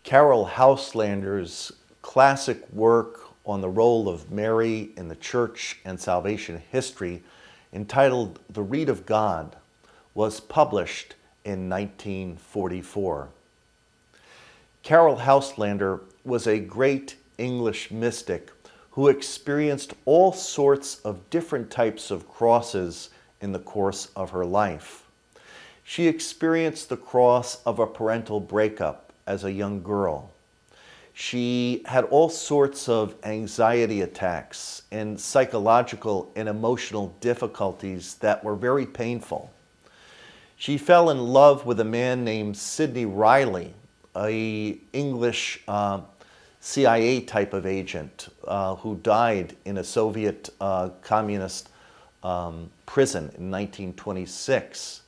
Caryll Houselander's classic work on the role of Mary in the church and salvation history, entitled The Reed of God, was published in 1944. Caryll Houselander was a great English mystic who experienced all sorts of different types of crosses in the course of her life. She experienced the cross of a parental breakup as a young girl. She had all sorts of anxiety attacks and psychological and emotional difficulties that were very painful. She fell in love with a man named Sidney Riley, an English CIA type of agent who died in a Soviet communist prison in 1926.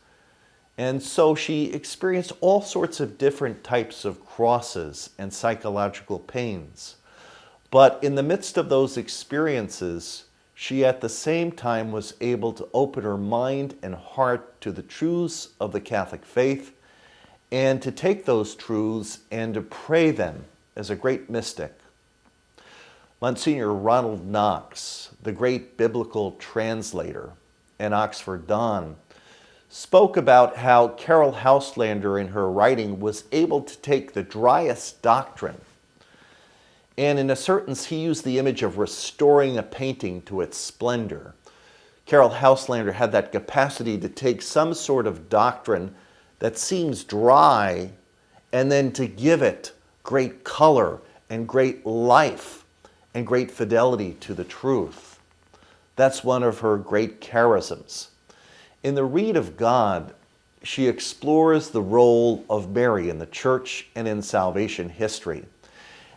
And so she experienced all sorts of different types of crosses and psychological pains. But in the midst of those experiences, she at the same time was able to open her mind and heart to the truths of the Catholic faith and to take those truths and to pray them as a great mystic. Monsignor Ronald Knox, the great biblical translator and Oxford Don, spoke about how Caryll Houselander in her writing was able to take the driest doctrine, and in a certain sense he used the image of restoring a painting to its splendor. Caryll Houselander had that capacity to take some sort of doctrine that seems dry and then to give it great color and great life and great fidelity to the truth. That's one of her great charisms. In The Reed of God, she explores the role of Mary in the church and in salvation history.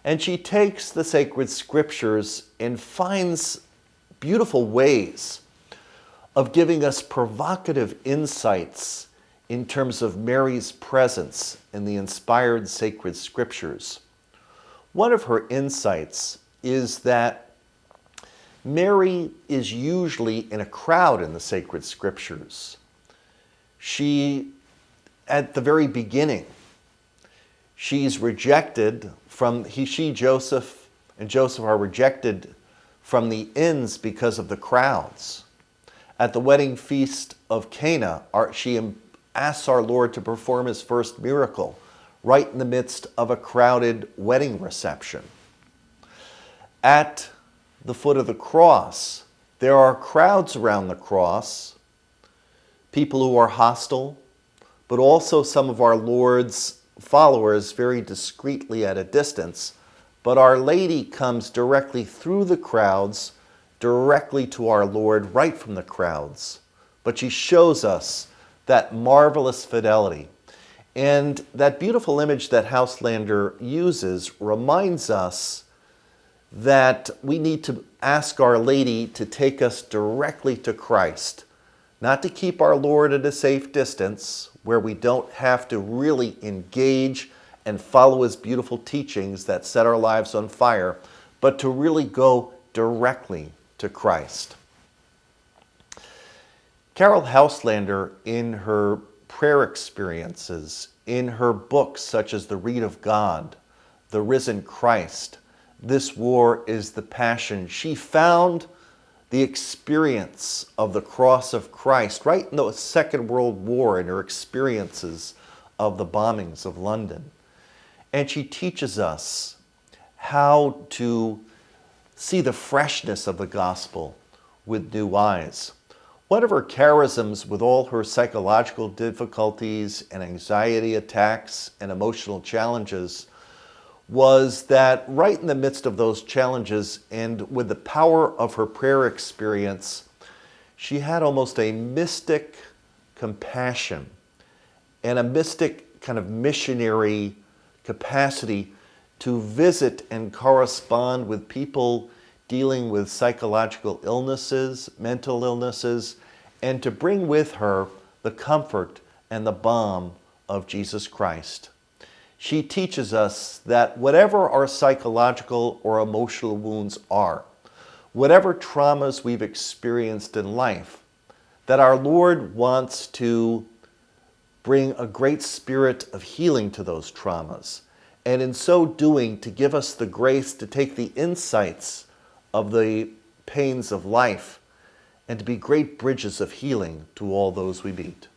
And she takes the sacred scriptures and finds beautiful ways of giving us provocative insights in terms of Mary's presence in the inspired sacred scriptures. One of her insights is that Mary is usually in a crowd in the sacred scriptures. She, at the very beginning, she's rejected from, Joseph and Joseph are rejected from the inns because of the crowds. At the wedding feast of Cana, she asks our Lord to perform his first miracle right in the midst of a crowded wedding reception. At the foot of the cross, there are crowds around the cross, people who are hostile, but also some of our Lord's followers very discreetly at a distance. But Our Lady comes directly through the crowds, directly to our Lord right from the crowds. But she shows us that marvelous fidelity. And that beautiful image that Houselander uses reminds us that we need to ask Our Lady to take us directly to Christ, not to keep our Lord at a safe distance where we don't have to really engage and follow his beautiful teachings that set our lives on fire, but to really go directly to Christ. Caryll Houselander, in her prayer experiences, in her books such as The Reed of God, The Risen Christ, This War is the Passion, she found the experience of the cross of Christ right in the Second World War in her experiences of the bombings of London. And she teaches us how to see the freshness of the gospel with new eyes. One of her charisms, with all her psychological difficulties and anxiety attacks and emotional challenges, was that right in the midst of those challenges and with the power of her prayer experience, she had almost a mystic compassion and a mystic kind of missionary capacity to visit and correspond with people dealing with psychological illnesses, mental illnesses, and to bring with her the comfort and the balm of Jesus Christ. She teaches us that whatever our psychological or emotional wounds are, whatever traumas we've experienced in life, that our Lord wants to bring a great spirit of healing to those traumas and in so doing to give us the grace to take the insights of the pains of life and to be great bridges of healing to all those we meet.